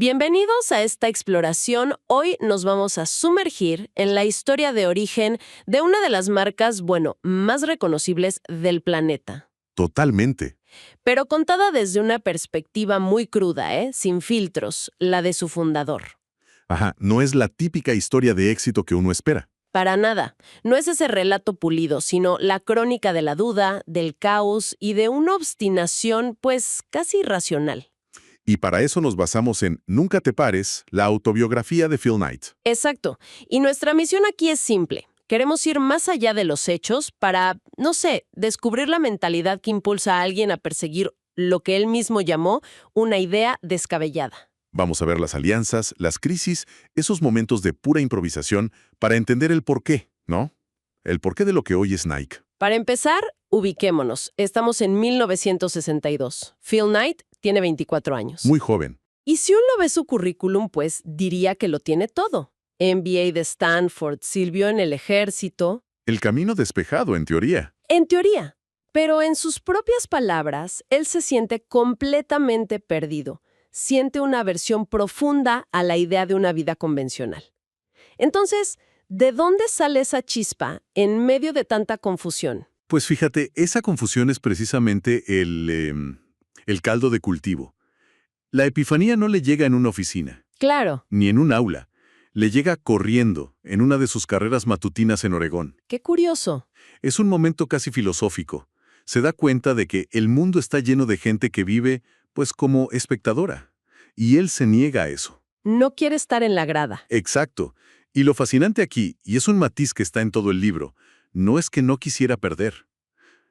Bienvenidos a esta exploración. Hoy nos vamos a sumergir en la historia de origen de una de las marcas, más reconocibles del planeta. Totalmente. Pero contada desde una perspectiva muy cruda, sin filtros, la de su fundador. Ajá, no es la típica historia de éxito que uno espera. Para nada. No es ese relato pulido, sino la crónica de la duda, del caos y de una obstinación, casi irracional. Y para eso nos basamos en Nunca te pares, la autobiografía de Phil Knight. Exacto. Y nuestra misión aquí es simple. Queremos ir más allá de los hechos para, descubrir la mentalidad que impulsa a alguien a perseguir lo que él mismo llamó una idea descabellada. Vamos a ver las alianzas, las crisis, esos momentos de pura improvisación para entender el porqué, ¿no? El porqué de lo que hoy es Nike. Para empezar, ubiquémonos. Estamos en 1962. Phil Knight tiene 24 años. Muy joven. Y si uno ve su currículum, diría que lo tiene todo. MBA de Stanford, sirvió en el ejército. El camino despejado, en teoría. En teoría. Pero en sus propias palabras, él se siente completamente perdido. Siente una aversión profunda a la idea de una vida convencional. Entonces, ¿de dónde sale esa chispa en medio de tanta confusión? Pues fíjate, esa confusión es precisamente el caldo de cultivo. La epifanía no le llega en una oficina. Claro. Ni en un aula. Le llega corriendo, en una de sus carreras matutinas en Oregón. Qué curioso. Es un momento casi filosófico. Se da cuenta de que el mundo está lleno de gente que vive, como espectadora. Y él se niega a eso. No quiere estar en la grada. Exacto. Y lo fascinante aquí, y es un matiz que está en todo el libro, no es que no quisiera perder.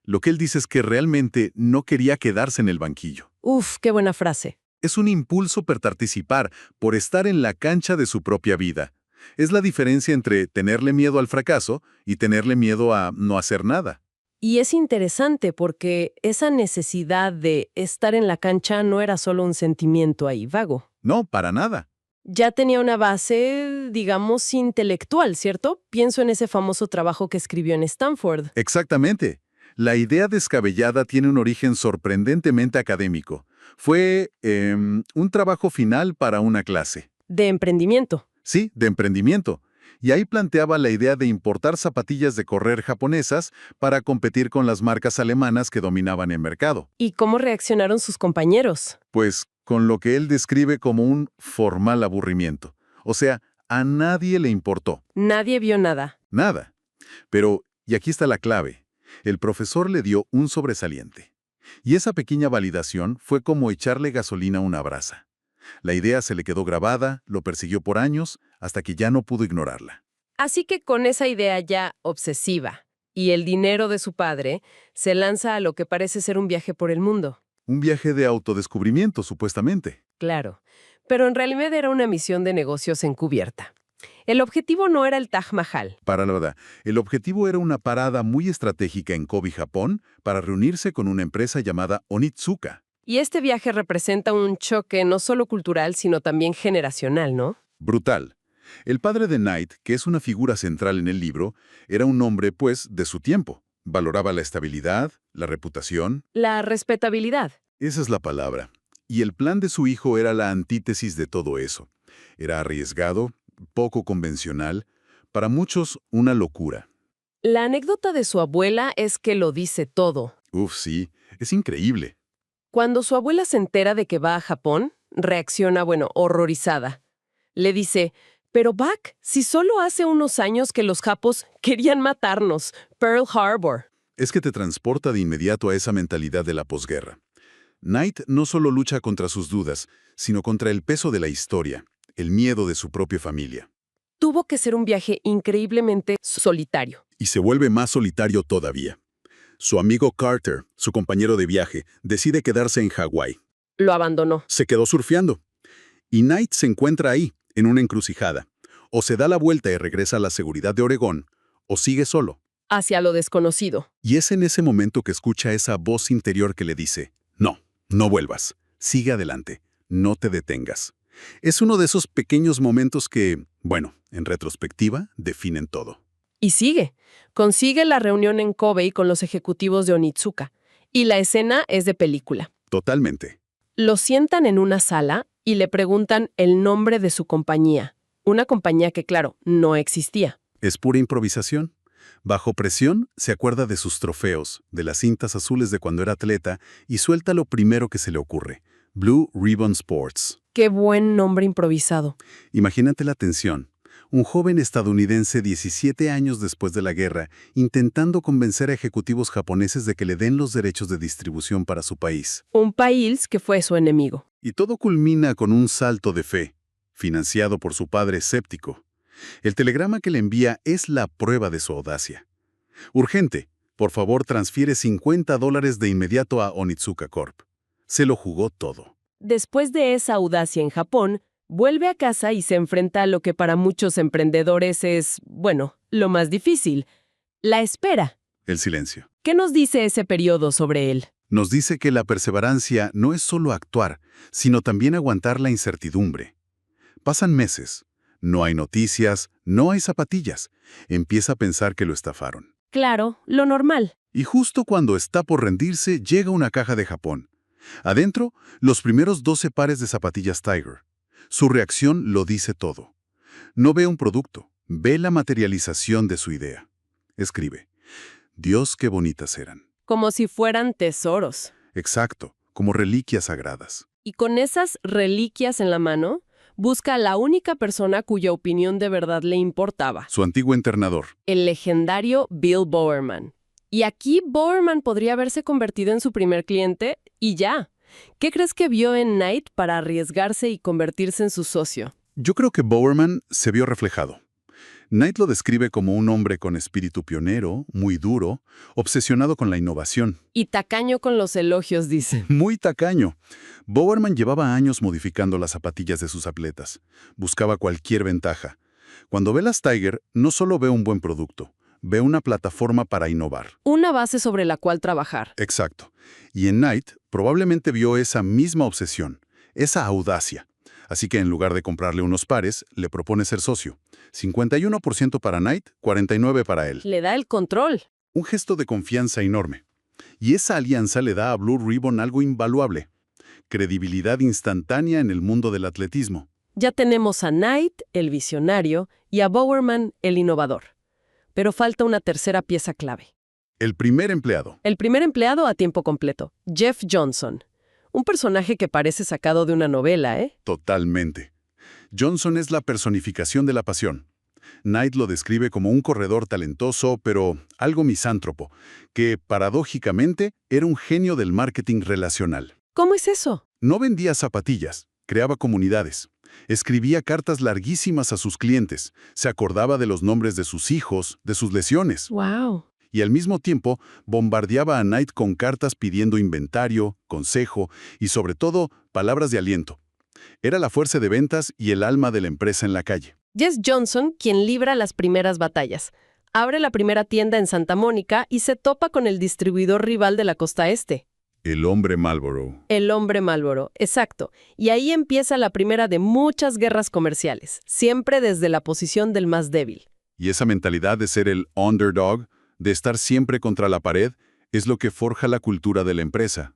Lo que él dice es que realmente no quería quedarse en el banquillo. Uf, qué buena frase. Es un impulso por participar, por estar en la cancha de su propia vida. Es la diferencia entre tenerle miedo al fracaso y tenerle miedo a no hacer nada. Y es interesante porque esa necesidad de estar en la cancha no era solo un sentimiento ahí vago. No, para nada. Ya tenía una base, digamos, intelectual, ¿cierto? Pienso en ese famoso trabajo que escribió en Stanford. Exactamente. La idea descabellada tiene un origen sorprendentemente académico. Fue un trabajo final para una clase. De emprendimiento. Sí, de emprendimiento. Y ahí planteaba la idea de importar zapatillas de correr japonesas para competir con las marcas alemanas que dominaban el mercado. ¿Y cómo reaccionaron sus compañeros? Pues con lo que él describe como un formal aburrimiento. O sea, a nadie le importó. Nadie vio nada. Nada. Pero, y aquí está la clave, el profesor le dio un sobresaliente. Y esa pequeña validación fue como echarle gasolina a una brasa. La idea se le quedó grabada, lo persiguió por años, hasta que ya no pudo ignorarla. Así que con esa idea ya obsesiva y el dinero de su padre, se lanza a lo que parece ser un viaje por el mundo. Un viaje de autodescubrimiento, supuestamente. Claro, pero en realidad era una misión de negocios encubierta. El objetivo no era el Taj Mahal. Para nada. El objetivo era una parada muy estratégica en Kobe, Japón, para reunirse con una empresa llamada Onitsuka. Y este viaje representa un choque no solo cultural, sino también generacional, ¿no? Brutal. El padre de Knight, que es una figura central en el libro, era un hombre, de su tiempo. Valoraba la estabilidad, la reputación. La respetabilidad. Esa es la palabra. Y el plan de su hijo era la antítesis de todo eso. Era arriesgado, poco convencional, para muchos una locura. La anécdota de su abuela es que lo dice todo. Uf, sí, es increíble. Cuando su abuela se entera de que va a Japón, reacciona, horrorizada. Le dice, pero Buck, si solo hace unos años que los japos querían matarnos, Pearl Harbor. Es que te transporta de inmediato a esa mentalidad de la posguerra. Knight no solo lucha contra sus dudas, sino contra el peso de la historia, el miedo de su propia familia. Tuvo que ser un viaje increíblemente solitario. Y se vuelve más solitario todavía. Su amigo Carter, su compañero de viaje, decide quedarse en Hawái. Lo abandonó. Se quedó surfeando. Y Knight se encuentra ahí, en una encrucijada. O se da la vuelta y regresa a la seguridad de Oregón, o sigue solo. Hacia lo desconocido. Y es en ese momento que escucha esa voz interior que le dice, no, no vuelvas, sigue adelante, no te detengas. Es uno de esos pequeños momentos que, en retrospectiva, definen todo. Y sigue. Consigue la reunión en Kobe con los ejecutivos de Onitsuka. Y la escena es de película. Totalmente. Lo sientan en una sala y le preguntan el nombre de su compañía. Una compañía que, claro, no existía. Es pura improvisación. Bajo presión, se acuerda de sus trofeos, de las cintas azules de cuando era atleta, y suelta lo primero que se le ocurre: Blue Ribbon Sports. Qué buen nombre improvisado. Imagínate la tensión. Un joven estadounidense 17 años después de la guerra, intentando convencer a ejecutivos japoneses de que le den los derechos de distribución para su país. Un país que fue su enemigo. Y todo culmina con un salto de fe, financiado por su padre escéptico. El telegrama que le envía es la prueba de su audacia. Urgente, por favor transfiere $50 de inmediato a Onitsuka Corp. Se lo jugó todo. Después de esa audacia en Japón, vuelve a casa y se enfrenta a lo que para muchos emprendedores es, bueno, lo más difícil: la espera. El silencio. ¿Qué nos dice ese periodo sobre él? Nos dice que la perseverancia no es solo actuar, sino también aguantar la incertidumbre. Pasan meses. No hay noticias, no hay zapatillas. Empieza a pensar que lo estafaron. Claro, lo normal. Y justo cuando está por rendirse, llega una caja de Japón. Adentro, los primeros 12 pares de zapatillas Tiger. Su reacción lo dice todo. No ve un producto, ve la materialización de su idea. Escribe: Dios, qué bonitas eran. Como si fueran tesoros. Exacto, como reliquias sagradas. Y con esas reliquias en la mano, busca a la única persona cuya opinión de verdad le importaba: Su antiguo entrenador. el legendario Bill Bowerman. Y aquí Bowerman podría haberse convertido en su primer cliente y ya. ¿Qué crees que vio en Knight para arriesgarse y convertirse en su socio? Yo creo que Bowerman se vio reflejado. Knight lo describe como un hombre con espíritu pionero, muy duro, obsesionado con la innovación. Y tacaño con los elogios, dice. Muy tacaño. Bowerman llevaba años modificando las zapatillas de sus atletas. Buscaba cualquier ventaja. Cuando ve las Tiger, no solo ve un buen producto, ve una plataforma para innovar. Una base sobre la cual trabajar. Exacto. Y en Knight probablemente vio esa misma obsesión, esa audacia. Así que en lugar de comprarle unos pares, le propone ser socio. 51% para Knight, 49% para él. Le da el control. Un gesto de confianza enorme. Y esa alianza le da a Blue Ribbon algo invaluable: credibilidad instantánea en el mundo del atletismo. Ya tenemos a Knight, el visionario, y a Bowerman, el innovador. Pero falta una tercera pieza clave. El primer empleado. El primer empleado a tiempo completo, Jeff Johnson. Un personaje que parece sacado de una novela, ¿eh? Totalmente. Johnson es la personificación de la pasión. Knight lo describe como un corredor talentoso, pero algo misántropo, que, paradójicamente, era un genio del marketing relacional. ¿Cómo es eso? No vendía zapatillas, creaba comunidades. Escribía cartas larguísimas a sus clientes, se acordaba de los nombres de sus hijos, de sus lesiones. ¡Wow! Y al mismo tiempo, bombardeaba a Knight con cartas pidiendo inventario, consejo y, sobre todo, palabras de aliento. Era la fuerza de ventas y el alma de la empresa en la calle. Jess Johnson, quien libra las primeras batallas. Abre la primera tienda en Santa Mónica y se topa con el distribuidor rival de la costa este. El hombre Marlboro. El hombre Marlboro, exacto. Y ahí empieza la primera de muchas guerras comerciales, siempre desde la posición del más débil. Y esa mentalidad de ser el underdog, de estar siempre contra la pared, es lo que forja la cultura de la empresa.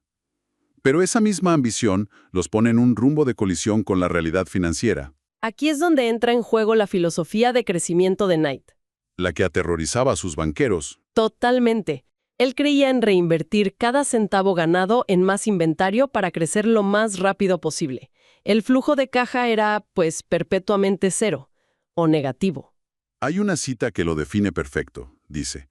Pero esa misma ambición los pone en un rumbo de colisión con la realidad financiera, Aquí es donde entra en juego la filosofía de crecimiento de Knight. la que aterrorizaba a sus banqueros. Totalmente. Él creía en reinvertir cada centavo ganado en más inventario para crecer lo más rápido posible. El flujo de caja era, pues, perpetuamente cero, o negativo. Hay una cita que lo define perfecto, dice: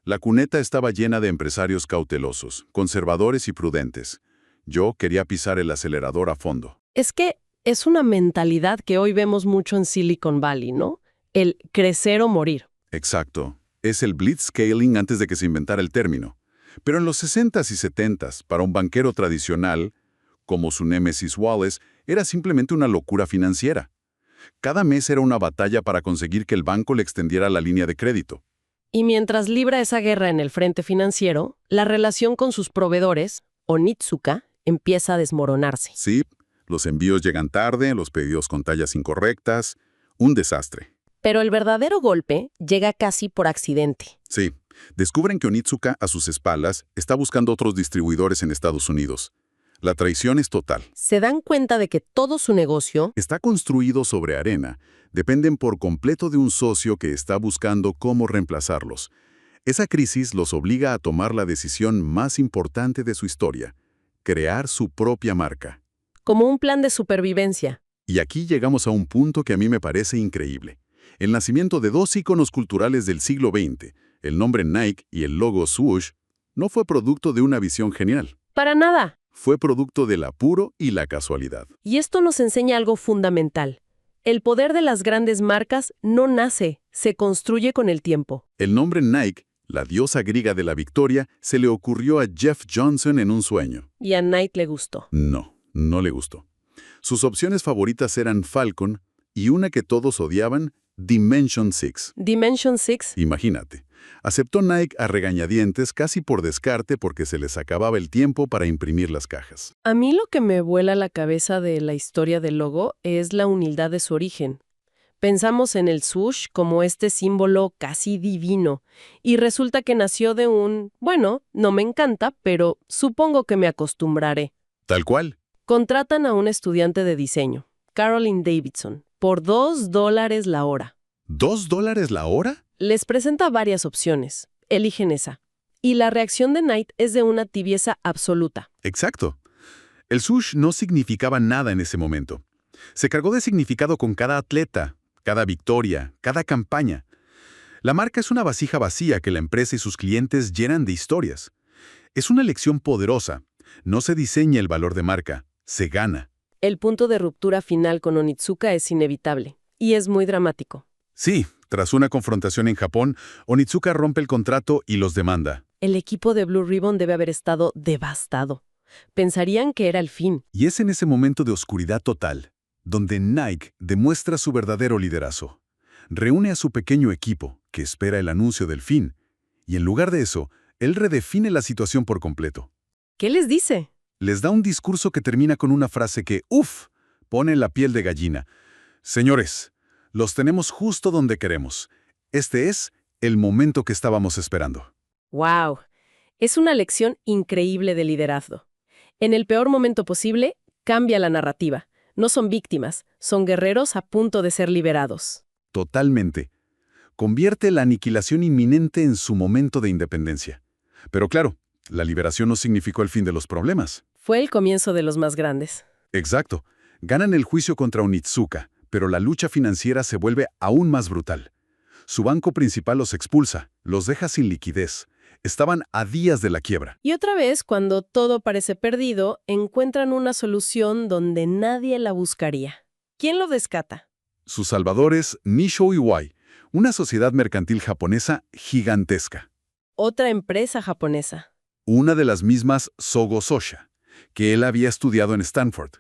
la cuneta estaba llena de empresarios cautelosos, conservadores y prudentes. Yo quería pisar el acelerador a fondo. Es que es una mentalidad que hoy vemos mucho en Silicon Valley, ¿no? El crecer o morir. Exacto. Es el blitzscaling antes de que se inventara el término. Pero en los 60s y 70s, para un banquero tradicional, como su némesis Wallace, era simplemente una locura financiera. Cada mes era una batalla para conseguir que el banco le extendiera la línea de crédito. Y mientras libra esa guerra en el frente financiero, la relación con sus proveedores, Onitsuka, empieza a desmoronarse. Sí, los envíos llegan tarde, los pedidos con tallas incorrectas, un desastre. Pero el verdadero golpe llega casi por accidente. Sí, descubren que Onitsuka, a sus espaldas, está buscando otros distribuidores en Estados Unidos. La traición es total. Se dan cuenta de que todo su negocio, Está construido sobre arena. Dependen por completo de un socio que está buscando cómo reemplazarlos. Esa crisis los obliga a tomar la decisión más importante de su historia: crear su propia marca. como un plan de supervivencia. Y aquí llegamos a un punto que a mí me parece increíble. El nacimiento de dos íconos culturales del siglo XX, el nombre Nike y el logo swoosh, no fue producto de una visión genial. Para nada. Fue producto del apuro y la casualidad. Y esto nos enseña algo fundamental. El poder de las grandes marcas no nace, se construye con el tiempo. El nombre Nike, la diosa griega de la victoria, se le ocurrió a Jeff Johnson en un sueño. Y a Nike le gustó. No le gustó. Sus opciones favoritas eran Falcon y una que todos odiaban, Dimension 6. Dimension 6. Imagínate. Aceptó Nike a regañadientes casi por descarte porque se les acababa el tiempo para imprimir las cajas. A mí lo que me vuela la cabeza de la historia del logo es la humildad de su origen. Pensamos en el swoosh como este símbolo casi divino, y resulta que nació de bueno, no me encanta, pero supongo que me acostumbraré. Tal cual. Contratan a una estudiante de diseño, Caroline Davidson, por $2 la hora. ¿$2 la hora? Les presenta varias opciones. Eligen esa. Y la reacción de Knight es de una tibieza absoluta. Exacto. El swoosh no significaba nada en ese momento. Se cargó de significado con cada atleta, cada victoria, cada campaña. La marca es una vasija vacía que la empresa y sus clientes llenan de historias. Es una lección poderosa. No se diseña el valor de marca, se gana. El punto de ruptura final con Onitsuka es inevitable. Y es muy dramático. Sí, tras una confrontación en Japón, Onitsuka rompe el contrato y los demanda. El equipo de Blue Ribbon debe haber estado devastado. Pensarían que era el fin. Y es en ese momento de oscuridad total, donde Nike demuestra su verdadero liderazgo. Reúne a su pequeño equipo, que espera el anuncio del fin, y en lugar de eso, él redefine la situación por completo. ¿Qué les dice? Les da un discurso que termina con una frase que, pone la piel de gallina. Señores, los tenemos justo donde queremos. Este es el momento que estábamos esperando. ¡Wow! Es una lección increíble de liderazgo. En el peor momento posible, cambia la narrativa. No son víctimas, son guerreros a punto de ser liberados. Totalmente. Convierte la aniquilación inminente en su momento de independencia. Pero claro, la liberación no significó el fin de los problemas. Fue el comienzo de los más grandes. Exacto. Ganan el juicio contra Onitsuka, pero la lucha financiera se vuelve aún más brutal. Su banco principal los expulsa, los deja sin liquidez. Estaban a días de la quiebra. Y otra vez, cuando todo parece perdido, encuentran una solución donde nadie la buscaría. ¿Quién lo rescata? Sus salvadores, Nissho Iwai, una sociedad mercantil japonesa gigantesca. Otra empresa japonesa. Una de las mismas Sogo Sosha, que él había estudiado en Stanford.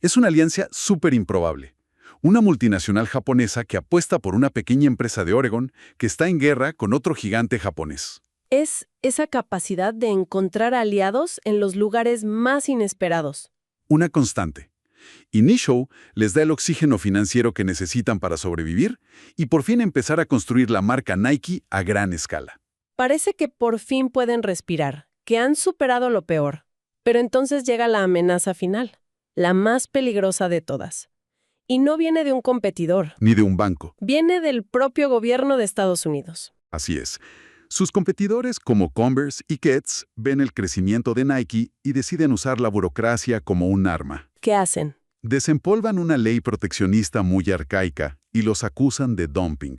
Es una alianza súper improbable. Una multinacional japonesa que apuesta por una pequeña empresa de Oregon que está en guerra con otro gigante japonés. Es esa capacidad de encontrar aliados en los lugares más inesperados. Una constante. Y Nissho les da el oxígeno financiero que necesitan para sobrevivir y por fin empezar a construir la marca Nike a gran escala. Parece que por fin pueden respirar, que han superado lo peor. Pero entonces llega la amenaza final, la más peligrosa de todas. Y no viene de un competidor. Ni de un banco. Viene del propio gobierno de Estados Unidos. Así es. Sus competidores como Converse y Keds ven el crecimiento de Nike y deciden usar la burocracia como un arma. ¿Qué hacen? Desempolvan una ley proteccionista muy arcaica y los acusan de dumping.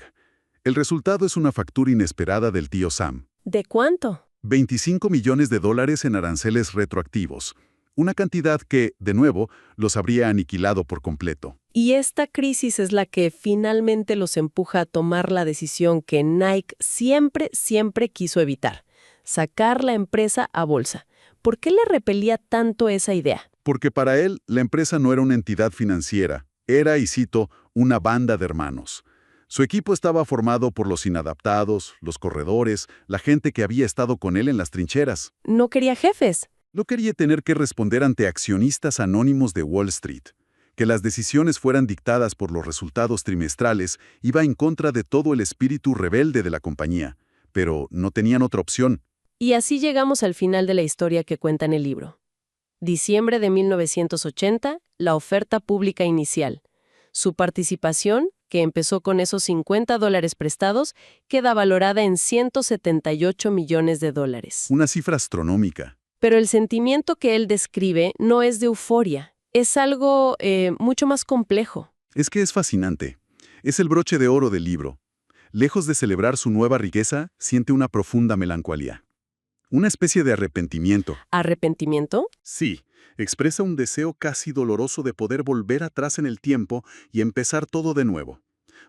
El resultado es una factura inesperada del tío Sam. ¿De cuánto? $25 millones en aranceles retroactivos. Una cantidad que, de nuevo, los habría aniquilado por completo. Y esta crisis es la que finalmente los empuja a tomar la decisión que Nike siempre quiso evitar: sacar la empresa a bolsa. ¿Por qué le repelía tanto esa idea? Porque para él, la empresa no era una entidad financiera. Era, y cito, una banda de hermanos. Su equipo estaba formado por los inadaptados, los corredores, la gente que había estado con él en las trincheras. No quería jefes. No quería tener que responder ante accionistas anónimos de Wall Street. Que las decisiones fueran dictadas por los resultados trimestrales iba en contra de todo el espíritu rebelde de la compañía. Pero no tenían otra opción. Y así llegamos al final de la historia que cuenta en el libro. Diciembre de 1980, la oferta pública inicial. Su participación, que empezó con esos $50 prestados, queda valorada en $178 millones. Una cifra astronómica. Pero el sentimiento que él describe no es de euforia, es algo mucho más complejo. Es que es fascinante. Es el broche de oro del libro. Lejos de celebrar su nueva riqueza, siente una profunda melancolía. Una especie de arrepentimiento. ¿Arrepentimiento? Sí, expresa un deseo casi doloroso de poder volver atrás en el tiempo y empezar todo de nuevo.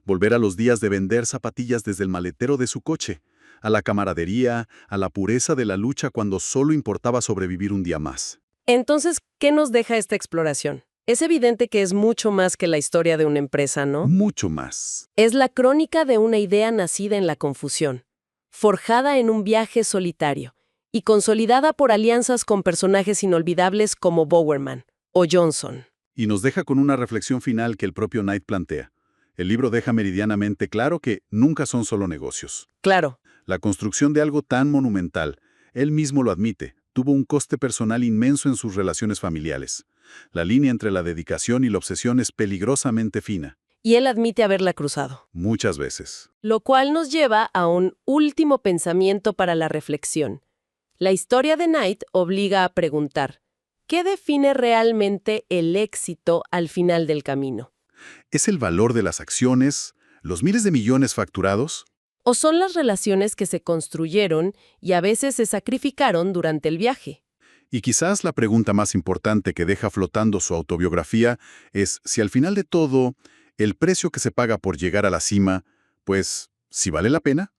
Volver a los días de vender zapatillas desde el maletero de su coche, a la camaradería, a la pureza de la lucha cuando solo importaba sobrevivir un día más. Entonces, ¿qué nos deja esta exploración? Es evidente que es mucho más que la historia de una empresa, ¿no? Mucho más. Es la crónica de una idea nacida en la confusión, forjada en un viaje solitario y consolidada por alianzas con personajes inolvidables como Bowerman o Johnson. Y nos deja con una reflexión final que el propio Knight plantea. El libro deja meridianamente claro que nunca son solo negocios. Claro. La construcción de algo tan monumental, él mismo lo admite, tuvo un coste personal inmenso en sus relaciones familiares. La línea entre la dedicación y la obsesión es peligrosamente fina. Y él admite haberla cruzado. Muchas veces. Lo cual nos lleva a un último pensamiento para la reflexión. La historia de Knight obliga a preguntar, ¿qué define realmente el éxito al final del camino? ¿Es el valor de las acciones, los miles de millones facturados? ¿O son las relaciones que se construyeron y a veces se sacrificaron durante el viaje? Y quizás la pregunta más importante que deja flotando su autobiografía es si al final de todo, el precio que se paga por llegar a la cima, pues, ¿si vale la pena?